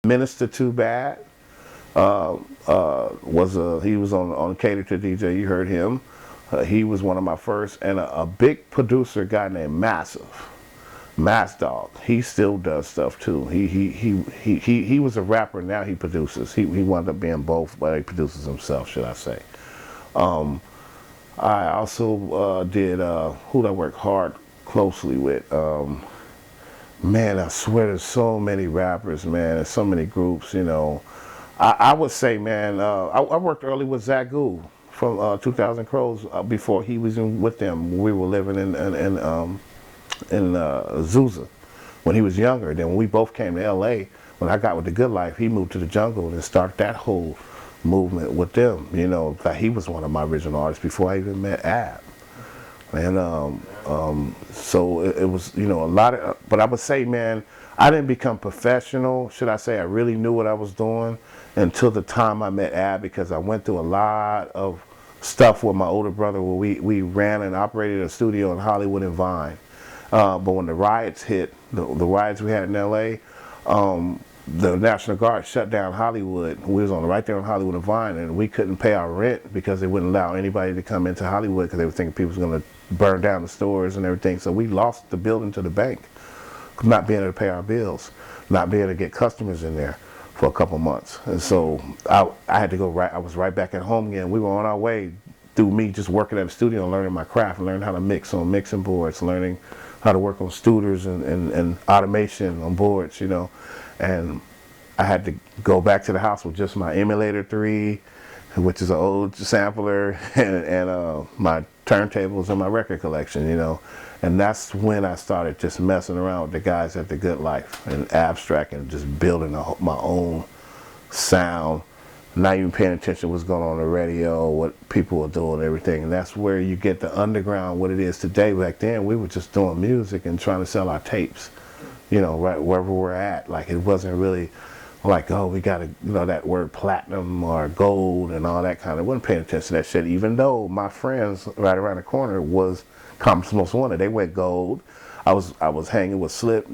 Minister Too Bad he was on Cater to DJ. You heard him. He was one of my first, and a big producer guy named Mass Dog. He still does stuff too. He was a rapper. Now he produces. He wound up being both, but he produces himself, should I say? I also did who I work hard closely with. Man, I swear there's so many rappers, man. There's so many groups, you know. I would say, man, I worked early with Zagu from 2000 Crows before he was in with them. We were living in Azusa when he was younger. Then when we both came to LA, when I got with The Good Life, he moved to the jungle and started that whole movement with them. You know, that he was one of my original artists before I even met Ab. And so it was, you know, a lot of, but I would say, man, I didn't become professional, should I say. I really knew what I was doing until the time I met Ab, because I went through a lot of stuff with my older brother where we ran and operated a studio in Hollywood and Vine. But when the riots hit, the riots we had in LA, the National Guard shut down Hollywood. We was right there on Hollywood and Vine, and we couldn't pay our rent because they wouldn't allow anybody to come into Hollywood because they were thinking people was going to burn down the stores and everything. So we lost the building to the bank, not being able to pay our bills, not being able to get customers in there for a couple months. And so I had to go I was right back at home again. We were on our way through me just working at the studio and learning my craft, and learning how to mix on mixing boards, learning how to work on studers and automation on boards, you know. And I had to go back to the house with just my emulator 3, which is an old sampler, and my turntables and my record collection, you know. And that's when I started just messing around with the guys at The Good Life and Abstract and just building my own sound, not even paying attention to what's going on the radio, what people were doing, everything. And that's where you get the underground, what it is today. Back then, we were just doing music and trying to sell our tapes, you know, right wherever we're at. Like, it wasn't really like, oh, we got to, you know, that word platinum or gold and all that kind of. I wasn't paying attention to that shit, even though my friends right around the corner was Compton's Most Wanted. They went gold. I was hanging with Slip.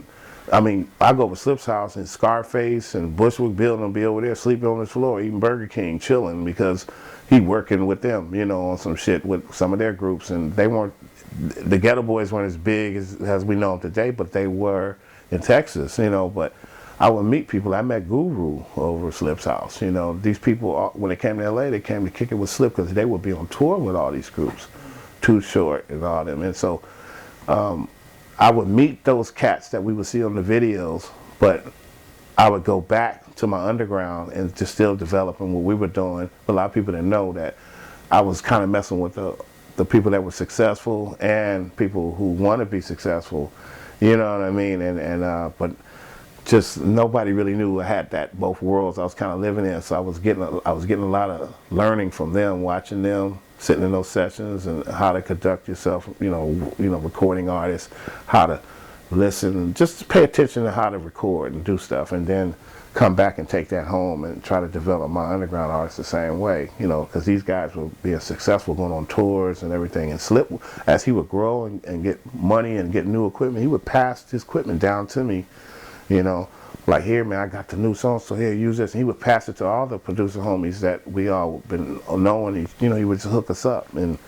I mean, I go to Slip's house and Scarface and Bushwick Bill and be over there sleeping on the floor, eating Burger King, chilling, because he working with them, you know, on some shit with some of their groups. And they weren't, the Ghetto Boys weren't as big as we know them today, but they were in Texas, you know. But I would meet people. I met Guru over Slip's house, you know. These people, when they came to LA, they came to kick it with Slip because they would be on tour with all these groups, Too Short and all them. And so I would meet those cats that we would see on the videos, but I would go back to my underground and just still developing what we were doing. But a lot of people didn't know that I was kind of messing with the people that were successful and people who want to be successful, you know what I mean? But just nobody really knew I had that both worlds I was kind of living in. So I was getting a lot of learning from them, watching them, sitting in those sessions, and how to conduct yourself, you know, recording artists, how to listen, just pay attention to how to record and do stuff, and then come back and take that home and try to develop my underground artists the same way, you know, because these guys were being successful, going on tours and everything. And Slip, as he would grow and get money and get new equipment, he would pass his equipment down to me, you know, like, here, man, I got the new song, so here, use this. And he would pass it to all the producer homies that we all been knowing. You know, he would just hook us up. And,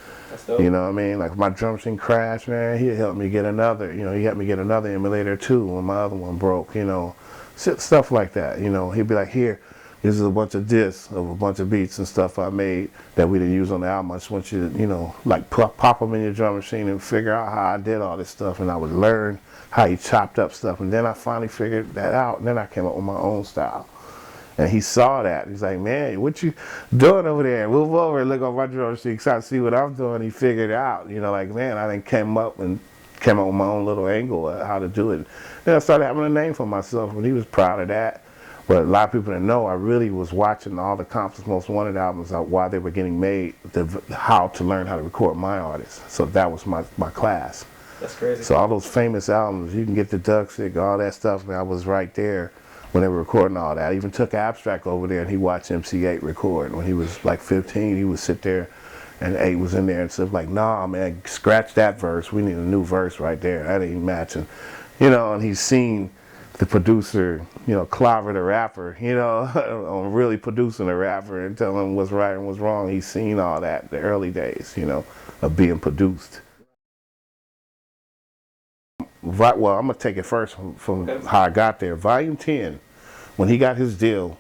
you know what I mean? Like, my drum machine crashed, man, he'd help me get another. You know, he helped me get another emulator, too, when my other one broke, you know. Stuff like that, you know. He'd be like, here, this is a bunch of discs of a bunch of beats and stuff I made that we didn't use on the album. I just want you to, you know, like, pop them in your drum machine and figure out how I did all this stuff. And I would learn how he chopped up stuff, and then I finally figured that out, and then I came up with my own style. And he saw that. He's like, man, what you doing over there? Move over and look on my drum machine, try to see what I'm doing. He figured it out, you know, like, man, I then came up with my own little angle of how to do it. Then I started having a name for myself, and he was proud of that. But a lot of people didn't know I really was watching all the Compton's Most Wanted albums while they were getting made, how to learn how to record my artists. So that was my class. That's crazy. So all those famous albums, you can get the Duck Sick, all that stuff, man, I was right there when they were recording all that. I even took Abstract over there, and he watched MC8 record. When he was like 15, he would sit there, and 8 was in there and stuff like, nah, man, scratch that verse. We need a new verse right there. That ain't matching. You know, and he's seen the producer, you know, clobber the rapper, you know, on really producing a rapper and telling him what's right and what's wrong. He's seen all that, the early days, you know, of being produced. Right, well, I'm going to take it first from how I got there. Volume 10, when he got his deal,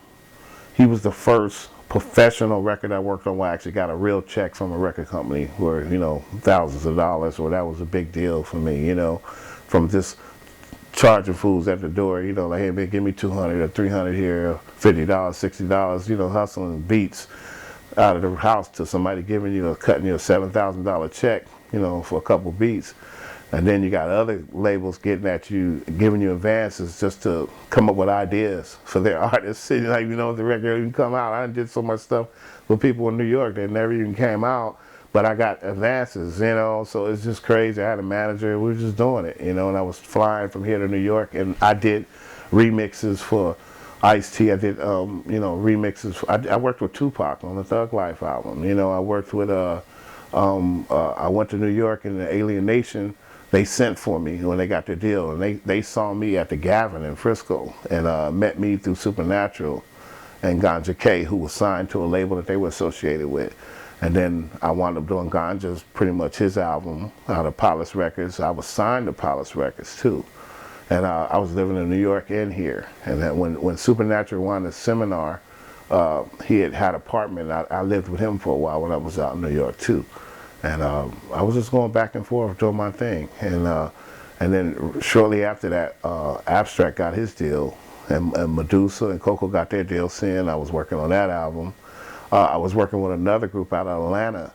he was the first professional record I worked on where I actually got a real check from a record company where, you know, thousands of dollars, or that was a big deal for me, you know, from just charging fools at the door, you know, like, hey man, give me 200 or 300 here, $50, $60, you know, hustling beats out of the house to somebody giving you, cutting you a $7,000 check, you know, for a couple beats. And then you got other labels getting at you, giving you advances just to come up with ideas for their artists. Like, you know, the record even come out. I did so much stuff with people in New York that never even came out, but I got advances, you know, so it's just crazy. I had a manager, we were just doing it, you know, and I was flying from here to New York, and I did remixes for Ice-T. I did, you know, remixes. I worked with Tupac on the Thug Life album, you know, I worked with, I went to New York and the Alien Nation, they sent for me when they got their deal, and they saw me at the Gavin in Frisco, and met me through Supernatural and Ganja K, who was signed to a label that they were associated with. And then I wound up doing Ganja's, pretty much his album, out of Palace Records. I was signed to Palace Records too. And I was living in New York and here. And then when Supernatural won the seminar, he had an apartment. I lived with him for a while when I was out in New York too. And I was just going back and forth doing my thing. And then shortly after that, Abstract got his deal, and Medusa and Coco got their deal. Sin, I was working on that album. I was working with another group out of Atlanta.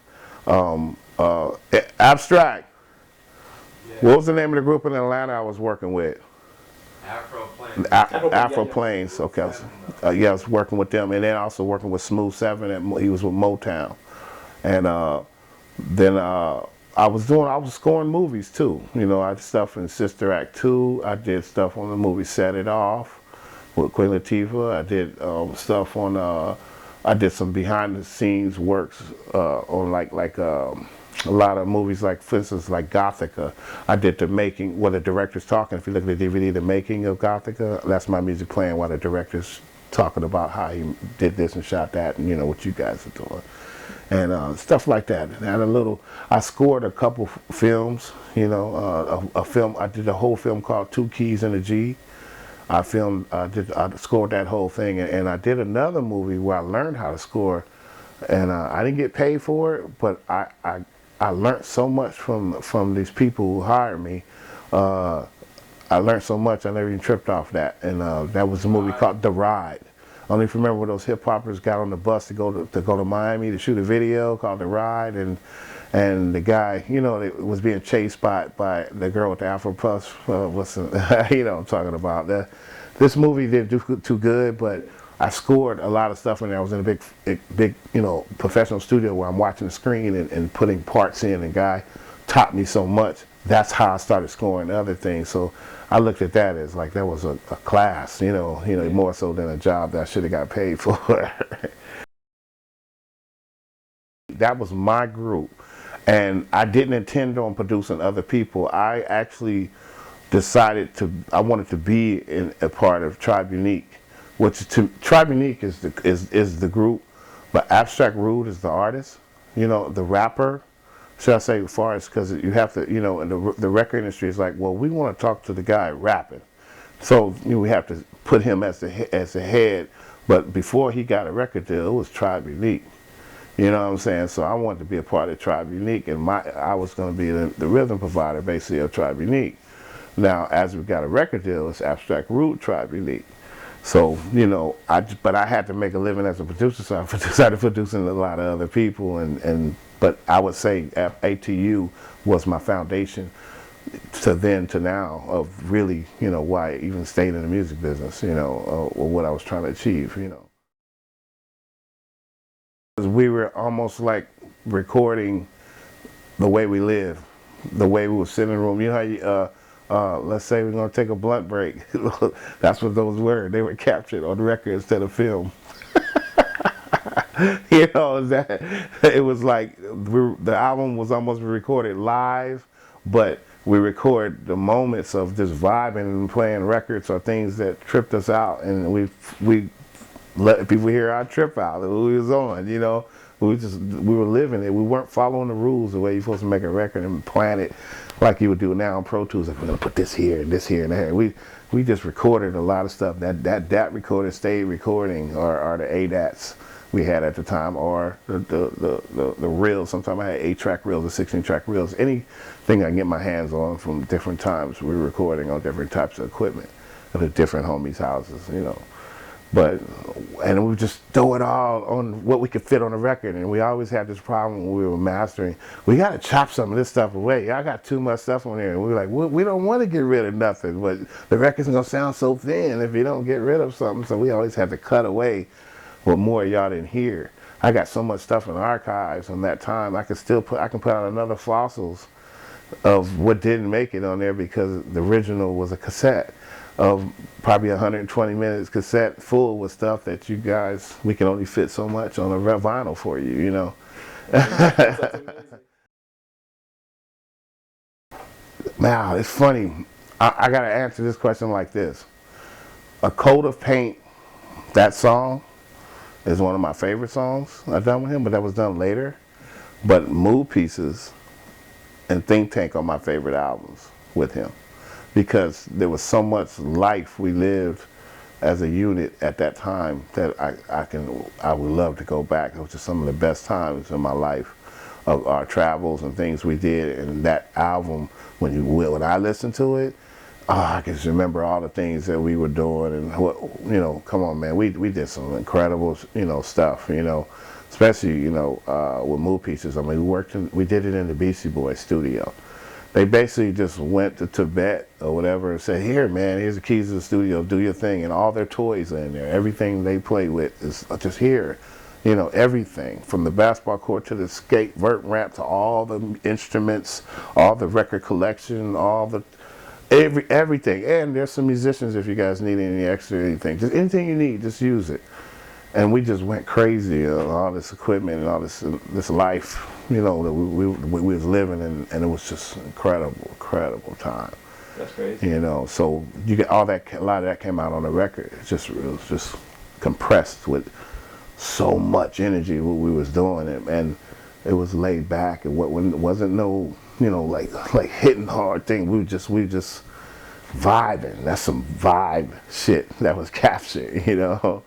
Abstract. Yeah. What was the name of the group in Atlanta I was working with? Afro Plains. Afro Plains. Okay. Yeah, I was working with them, and then also working with Smooth 7. He was with Motown, and then I was scoring movies too. You know, I did stuff in Sister Act 2. I did stuff on the movie Set It Off with Queen Latifah. I did stuff on. I did some behind the scenes works on like a lot of movies, like for instance like Gothica. I did the making, where the director's talking. If you look at the DVD, the making of Gothica, that's my music playing while the director's talking about how he did this and shot that, and you know what you guys are doing, and stuff like that. And I scored a couple films, you know, a film. I did a whole film called Two Keys and a G. I scored that whole thing, and I did another movie where I learned how to score, and I didn't get paid for it, but I learned so much from these people who hired me. I learned so much, I never even tripped off that, and that was a movie called The Ride. I don't even remember when those hip hoppers got on the bus to go to Miami to shoot a video called The Ride, and the guy, you know, was being chased by the girl with the Afro Plus. You know what I'm talking about. This movie didn't do too good, but I scored a lot of stuff in there. I was in a big, you know, professional studio where I'm watching the screen and putting parts in, and guy taught me so much. That's how I started scoring other things. So I looked at that as like that was a class, you know, more so than a job that I should have got paid for. That was my group. And I didn't intend on producing other people. I actually decided I wanted to be a part of Tribe Unique, which Tribe Unique is the group, but Abstract Rude is the artist, you know, the rapper, should I say, as far as, because you have to, you know, and the record industry is like, well, we want to talk to the guy rapping. So, you know, we have to put him as the head, but before he got a record deal, it was Tribe Unique. You know what I'm saying? So I wanted to be a part of Tribe Unique, and I was going to be the rhythm provider, basically, of Tribe Unique. Now, as we got a record deal, it's Abstract Rude, Tribe Unique. So, you know, but I had to make a living as a producer, so I started producing a lot of other people, but I would say ATU was my foundation to then to now of really, you know, why I even stayed in the music business, you know, or what I was trying to achieve, you know. We were almost like recording the way we live, the way we would sit in the room. You know how let's say we're going to take a blunt break. That's what those were. They were captured on record instead of film. You know, it was like the album was almost recorded live, but we record the moments of just vibing and playing records or things that tripped us out, and we let people hear our trip out that we was on, you know. We were living it. We weren't following the rules the way you're supposed to make a record and plan it like you would do now on Pro Tools. Like, we're gonna put this here and this here and there. We just recorded a lot of stuff. That recorder stayed recording, or the ADATs we had at the time, or the reels. Sometimes I had 8-track reels or 16-track reels. Anything I can get my hands on from different times. We were recording on different types of equipment at the different homies' houses, you know. And we just throw it all on what we could fit on a record. And we always had this problem when we were mastering. We got to chop some of this stuff away. I got too much stuff on here. And we were like, we don't want to get rid of nothing, but the record's going to sound so thin if you don't get rid of something. So we always had to cut away what more y'all didn't hear. I got so much stuff in the archives from that time. I can put out another fossils of what didn't make it on there because the original was a cassette of probably 120 minutes cassette full with stuff that you guys, we can only fit so much on a vinyl for you, you know. Now, it's funny. I got to answer this question like this. A Coat of Paint, that song, is one of my favorite songs I've done with him, but that was done later. But Mood Pieces and Thynk Taynk are my favorite albums with him, because there was so much life we lived as a unit at that time that I would love to go back. It was just some of the best times in my life of our travels and things we did. And that album, when I listened to it, I can just remember all the things that we were doing and what, you know, come on, man, we did some incredible, you know, stuff, you know, especially, you know, with Mood Pieces. I mean, we did it in the Beastie Boys studio. They basically just went to Tibet or whatever and said, here, man, here's the keys to the studio, do your thing. And all their toys are in there. Everything they play with is just here. You know, everything from the basketball court to the skate vert ramp to all the instruments, all the record collection, all the, everything. And there's some musicians if you guys need any extra anything. Just anything you need, just use it. And we just went crazy on all this equipment and all this life, you know, that we was living in, and it was just incredible time. That's crazy. You know, so you get all that, a lot of that came out on the record. It was just compressed with so much energy what we was doing, and it was laid back, and wasn't no, you know, like hitting hard thing. We just vibing. That's some vibe shit that was captured, you know.